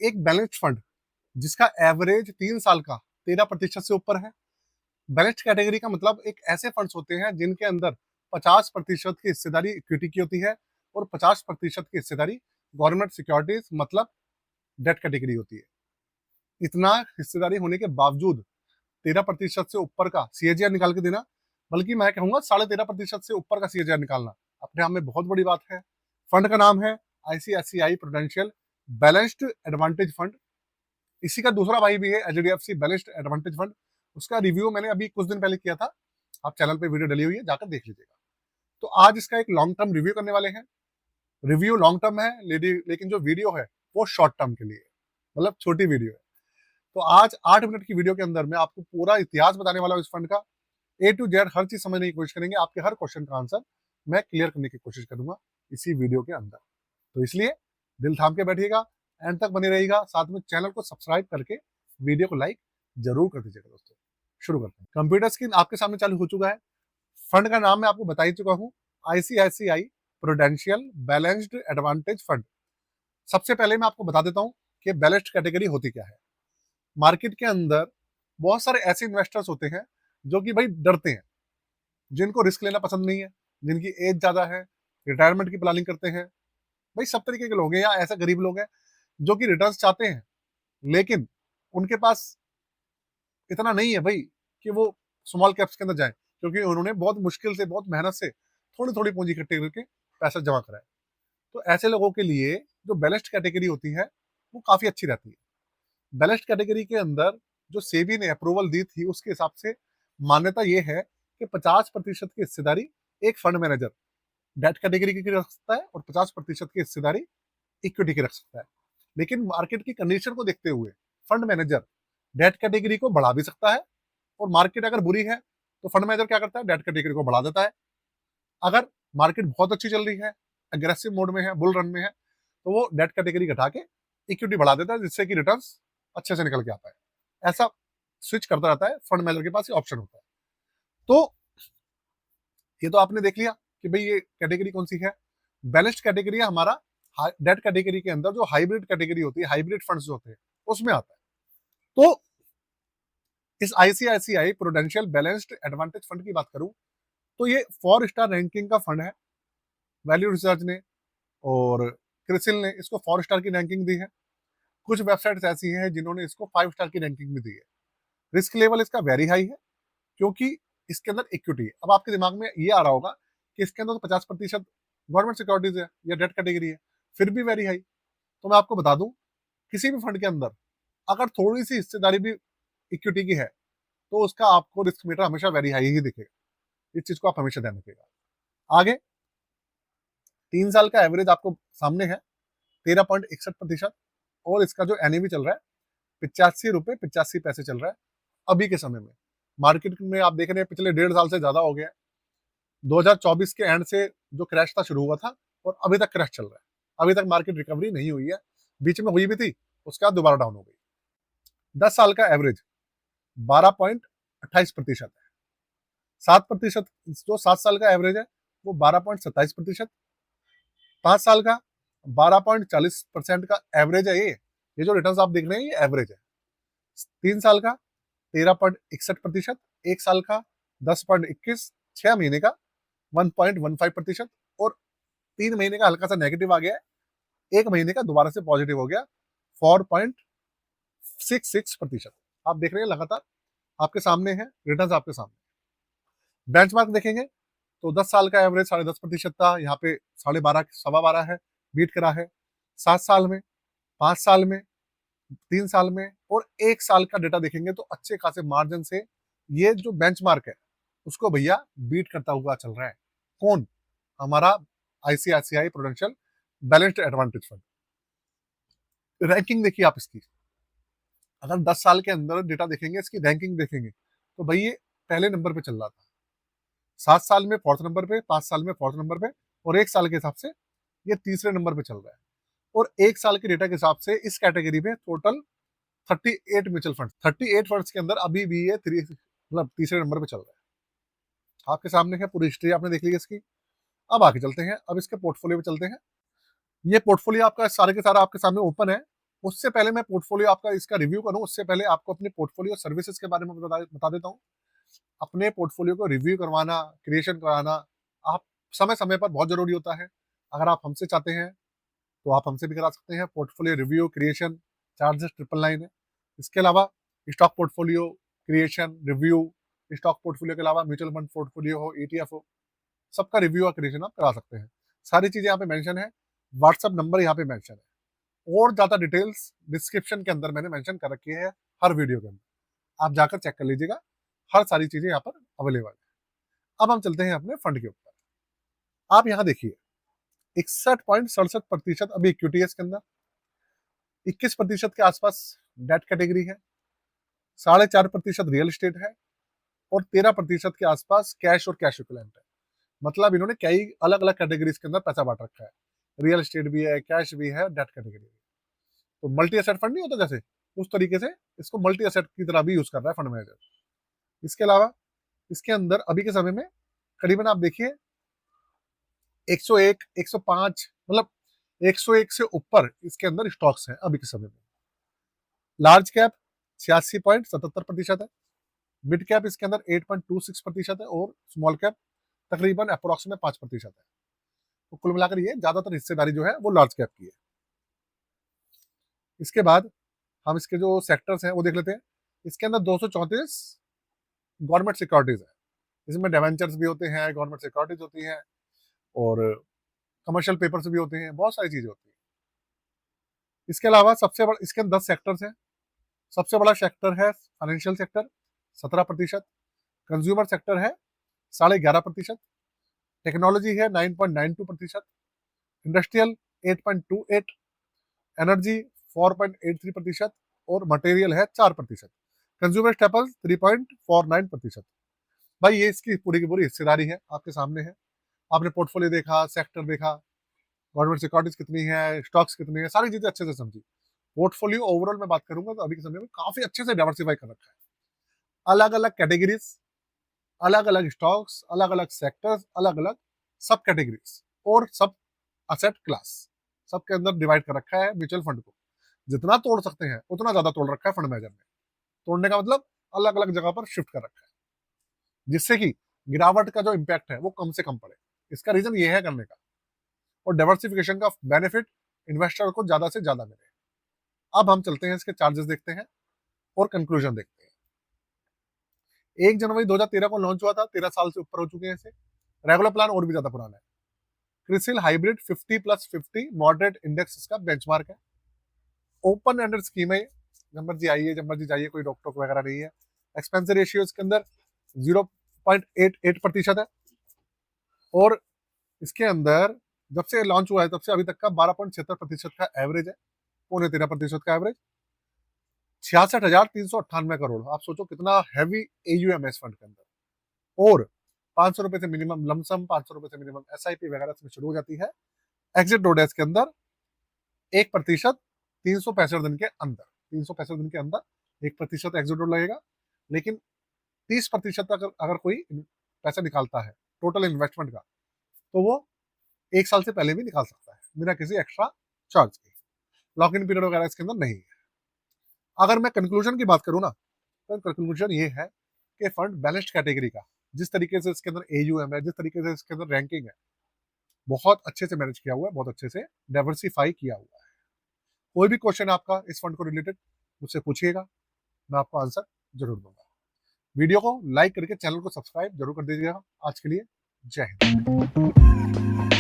एक balanced fund जिसका average 3 साल का 13% से ऊपर है। बैलेंस्ड कैटेगरी का मतलब एक ऐसे फंड्स होते हैं जिनके अंदर 50% की हिस्सेदारी इक्विटी की होती है और 50% की हिस्सेदारी गवर्नमेंट सिक्योरिटीज मतलब डेट कैटेगरी होती है। इतना हिस्सेदारी होने के बावजूद 13% से ऊपर का सीएजीआर निकाल के देना, बल्कि मैं कहूंगा 13.5% से ऊपर का सीएजीआर निकालना अपने आप में बहुत बड़ी बात है। फंड का नाम है ICICI prudential balanced advantage fund. इसी का दूसरा भाई भी है एचडीएफसी बैलेंस्ड एडवांटेज फंड। उसका रिव्यू मैंने अभी कुछ दिन पहले किया था, आप चैनल पे वीडियो डली हुई है, जाकर देख लीजिएगा। तो आज इसका एक लॉन्ग टर्म रिव्यू करने वाले हैं। रिव्यू लॉन्ग टर्म है, लेकिन जो वीडियो है वो शॉर्ट टर्म के लिए है, मतलब छोटी वीडियो है। तो आज 8 मिनट की वीडियो के अंदर मैं आपको पूरा इतिहास बताने वाला हूँ इस फंड का। ए टू जेड हर चीज समझने की कोशिश करेंगे, आपके हर क्वेश्चन का आंसर मैं क्लियर करने की कोशिश करूंगा इसी वीडियो के अंदर। तो इसलिए दिल थाम के बैठिएगा, एंड तक बने रहिएगा, साथ में चैनल को सब्सक्राइब करके वीडियो को लाइक जरूर कर दीजिएगा। दोस्तों शुरू करते हैं। कंप्यूटर स्क्रीन आपके सामने चालू हो चुका है। फंड का नाम मैं आपको बता ही चुका हूँ, ICICI prudential balanced advantage fund. सबसे पहले मैं आपको बता देता हूँ कि बैलेंस्ड कैटेगरी होती क्या है। मार्केट के अंदर बहुत सारे ऐसे इन्वेस्टर्स होते हैं जो कि भाई डरते हैं, जिनको रिस्क लेना पसंद नहीं है, जिनकी एज ज्यादा है, रिटायरमेंट की प्लानिंग करते हैं। भाई सब तरीके के लोग हैं, या ऐसे गरीब लोग हैं जो कि रिटर्न चाहते हैं, लेकिन उनके पास इतना नहीं है भाई कि वो स्मॉल कैप्स के अंदर जाए, क्योंकि उन्होंने बहुत मुश्किल से, बहुत मेहनत से थोड़ी थोड़ी पूंजी इकट्ठी करके पैसा जमा करा है। तो ऐसे लोगों के लिए जो बैलेंस्ड कैटेगरी होती है वो काफी अच्छी रहती है। बैलेंस्ड कैटेगरी के अंदर जो सेबी ने अप्रूवल दी थी उसके हिसाब से मान्यता ये है कि 50% की हिस्सेदारी एक फंड मैनेजर डेट कैटेगरी की रख सकता है और 50% की हिस्सेदारी इक्विटी की रख सकता है। लेकिन मार्केट की कंडीशन को देखते हुए फंड मैनेजर डेट कैटेगरी को बढ़ा भी सकता है, और मार्केट अगर बुरी है तो फंड मैनेजर क्या करता है, डेट कैटेगरी को बढ़ा देता है। अगर मार्केट बहुत अच्छी चल रही है, अग्रेसिव मोड में है, बुल रन में है, तो वो डेट कैटेगरी घटा के इक्विटी बढ़ा देता है, जिससे कि रिटर्न्स अच्छे से निकल के आता है। ऐसा स्विच करता रहता है, फंड मैनेजर के पास ये ऑप्शन होता है। तो ये तो आपने देख लिया कि भाई ये कैटेगरी कौन सी है। बैलेंस्ड कैटेगरी है हमारा डेट कैटेगरी के अंदर जो हाइब्रिड कैटेगरी होती है, हाइब्रिड फंड्स जो होते हैं उसमें आता है। तो इस ICICI prudential balanced advantage fund की बात करूं तो ये 4 स्टार रैंकिंग का फंड है। वैल्यू रिसर्च ने और क्रिसिल ने इसको 4 स्टार की रैंकिंग दी है। कुछ वेबसाइट्स ऐसी हैं जिन्होंने इसको 5 स्टार की रैंकिंग भी दी है। रिस्क लेवल इसका वेरी हाई है, क्योंकि इसके अंदर इक्विटी है। अब आपके दिमाग में ये आ रहा होगा कि इसके अंदर तो 50% गवर्नमेंट सिक्योरिटीज है या डेट कैटेगरी है, फिर भी वेरी हाई। तो मैं आपको बता दूं, किसी भी फंड के अंदर अगर थोड़ी सी हिस्सेदारी भी इक्विटी की है तो उसका आपको रिस्क मीटर हमेशा वेरी हाई ही दिखेगा। इस चीज को आप हमेशा ध्यान रखिएगा। आगे 3 साल का एवरेज आपको सामने है 13.61%, और इसका जो एनएवी चल रहा है 85 रुपए 85 पैसे चल रहा है अभी के समय में। मार्केट में आप देख रहे हैं पिछले 1.5 साल से ज्यादा हो गया है। 2024 के एंड से जो क्रैश था शुरू हुआ था, और अभी तक क्रैश चल रहा है। अभी तक मार्केट रिकवरी नहीं हुई है, बीच में हुई भी थी, उसके बाद दोबारा डाउन हो गई। 10 साल का एवरेज 12.28% है। 7%, जो 7 साल का एवरेज है वो 12.27%। 5 साल का 12.40% का एवरेज है। ये जो रिटर्न आप देख रहे हैं ये एवरेज है। 3 साल का 13.61%, 1 साल का 10.21, 6 महीने का 1.15%, और 3 महीने का हल्का सा नेगेटिव आ गया है, 1 महीने का दोबारा से पॉजिटिव हो गया 4.66%। आप देख रहे हैं लगातार आपके सामने है रिटर्न, आपके सामने। बेंचमार्क देखेंगे तो 10 साल का एवरेज 10.5% था, यहाँ पे 12.5 12.25 है, बीट करा है। 7 साल में, 5 साल में, 3 साल में और 1 साल का डेटा देखेंगे तो अच्छे खासे मार्जिन से ये जो बेंचमार्क है उसको भैया बीट करता हुआ चल रहा है। कौन? हमारा ICICI prudential balanced advantage fund. Ranking देखिए आप इसकी, अगर 10 साल के अंदर डेटा देखेंगे, इसकी रैंकिंग देखेंगे तो भाई ये पहले नंबर पे चल रहा था। 7 साल में 4th नंबर पे, 5 साल में 4th नंबर पे, और 1 साल के हिसाब से ये तीसरे नंबर पे चल रहा है। और 1 साल के डेटा के हिसाब से इस कैटेगरी में टोटल 38 म्यूचुअल फंड, 38 फंड्स के अंदर अभी भी ये मतलब तीसरे नंबर पे चल रहा है। आपके सामने है पूरी हिस्ट्री, आपने देख ली इसकी। अब आगे चलते हैं, अब इसके पोर्टफोलियो पे चलते हैं। ये पोर्टफोलियो आपका सारे के सारा आपके सामने ओपन है। उससे पहले मैं पोर्टफोलियो आपका इसका रिव्यू करूँ, उससे पहले आपको अपनी पोर्टफोलियो सर्विसेज के बारे में बता देता हूँ। अपने पोर्टफोलियो को रिव्यू करवाना, क्रिएशन कराना आप समय-समय पर बहुत ज़रूरी होता है। अगर आप हमसे चाहते हैं, तो आप हमसे भी करा सकते हैं। पोर्टफोलियो रिव्यू, क्रिएशन चार्जेस 999 है। इसके अलावा stock portfolio creation, review, stock portfolio के अलावा म्यूचुअल फंड पोर्टफोलियो हो, ईटीएफ हो, सबका रिव्यू और क्रिएशन आप करा सकते हैं। सारी चीज़ें यहाँ पे मेंशन है। व्हाट्सएप नंबर यहाँ पे मेंशन है और ज़्यादा डिटेल्स डिस्क्रिप्शन के अंदर मैंने मेंशन कर रखी है हर वीडियो के अंदर। आप जाकर चेक कर लीजिएगा, हर सारी चीज़ें यहाँ पर अवेलेबल है। अब हम चलते हैं अपने फंड के ऊपर। आप यहाँ देखिए 61.67% अभी इक्विटी है इसके अंदर, 21% के आसपास डेट कैटेगरी है, 4.5% रियल एस्टेट है और 13% के आसपास कैश और कैश इक्विवेलेंट है। मतलब इन्होंने कई अलग अलग कैटेगरीज के अंदर पैसा बांट रखा है। रियल एस्टेट भी है, कैश भी है, डेट कैटेगरी भी। तो मल्टी एसेट फंड नहीं होता जैसे, उस तरीके से इसको मल्टी एसेट की तरह भी यूज कर रहा है फंड मैनेजर। इसके अलावा इसके अंदर अभी के समय में करीबन आप देखिए 101, 105, मतलब 101 से ऊपर इसके अंदर स्टॉक्स हैं अभी के समय में। लार्ज कैप 86.77% है, मिड कैप इसके अंदर 8.26% है और स्मॉल कैप तकरीबन अप्रोक्सीमेट 5% है। तो कुल मिलाकर ये ज्यादातर हिस्सेदारी जो है वो लार्ज कैप की है। इसके बाद हम इसके जो सेक्टर्स हैं वो देख लेते हैं। इसके अंदर 234 गवर्नमेंट सिक्योरिटीज है, इसमें डिवेंचर्स भी होते हैं, गवर्नमेंट सिक्योरिटीज होती हैं और कमर्शियल पेपर्स भी होते हैं, बहुत सारी चीजें होती हैं। इसके अलावा सबसे बड़ा इसके अंदर 10 सेक्टर्स हैं। सबसे बड़ा सेक्टर है फाइनेंशियल सेक्टर 17%, कंज्यूमर सेक्टर है 11.5%, टेक्नोलॉजी है 9.92%, इंडस्ट्रियल 8.28, एनर्जी 4.83% और मटेरियल है 4%। Consumer staples 3.49%। भाई ये इसकी पूरी की पूरी हिस्सेदारी है, आपके सामने है। आपने पोर्टफोलियो देखा, सेक्टर देखा, गवर्नमेंट सिक्योरिटीज कितनी है, स्टॉक्स कितनी है, सारी चीजें अच्छे से समझी। पोर्टफोलियो ओवरऑल में बात करूंगा तो अभी के समय में काफी अच्छे से डाइवर्सिफाई कर रखा है। अलग अलग कैटेगरीज, अलग अलग स्टॉक्स, अलग अलग सेक्टर्स, अलग अलग सब कैटेगरीज और सब असेट क्लास, सबके अंदर डिवाइड कर रखा है म्यूचुअल फंड को। जितना तोड़ सकते हैं उतना ज्यादा तोड़ रखा है फंड मैनेजर ने। तोड़ने का मतलब अलग अलग जगह पर शिफ्ट कर रखा है, जिससे कि गिरावट का जो इम्पैक्ट है वो कम से कम पड़े। इसका रीजन ये है करने का, और डाइवर्सिफिकेशन का बेनिफिट इन्वेस्टर को ज्यादा से ज्यादा मिले। अब हम चलते हैं इसके चार्जेस देखते हैं और कंक्लूजन देखते हैं। 1 जनवरी 2013 को लॉन्च हुआ था, 13 साल से ऊपर हो चुके हैं इसे। रेगुलर प्लान और भी ज्यादा पुराना है। क्रिसिल हाइब्रिड 50+50 मॉडरेट इंडेक्स इसका बेंचमार्क है। ओपन एंडेड स्कीम है, जब मर्जी आइए जब मर्जी जाइए, कोई रोक टोक वगैरह नहीं है। एक्सपेंस रेशियो इसके अंदर 0.88% है और इसके अंदर जब से लॉन्च हुआ है तब से अभी तक का 12.76% का एवरेज है, 13.25% का एवरेज। 66,398 करोड़, आप सोचो कितना हैवी एयूएम है इस फंड के अंदर। और 500 रुपए से मिनिमम लमसम, 500 रुपए से मिनिमम एसआईपी वगैरह इसमें शुरू हो जाती है। एग्जिट डोड है इसके अंदर 1%, 365 दिन के अंदर, 365 दिन के अंदर 1% एग्जिट डोड लगेगा। लेकिन 30% अगर अगर कोई पैसा निकालता है टोटल इन्वेस्टमेंट का, तो वो 1 साल से पहले भी निकाल सकता है बिना किसी एक्स्ट्रा चार्ज के। लॉक इन पीरियड वगैरह इसके अंदर नहीं है। अगर मैं कंक्लूजन की बात करूँ ना, तो कंक्लूजन ये है कि फंड बैलेंस्ड कैटेगरी का, जिस तरीके से इसके अंदर एयूएम है, जिस तरीके से इसके अंदर रैंकिंग है, बहुत अच्छे से मैनेज किया हुआ है, बहुत अच्छे से डाइवर्सिफाई किया हुआ है। कोई भी क्वेश्चन आपका इस फंड को रिलेटेड मुझसे पूछिएगा, मैं आपको आंसर जरूर दूंगा। वीडियो को लाइक करके चैनल को सब्सक्राइब जरूर कर दीजिएगा। आज के लिए जय हिंद।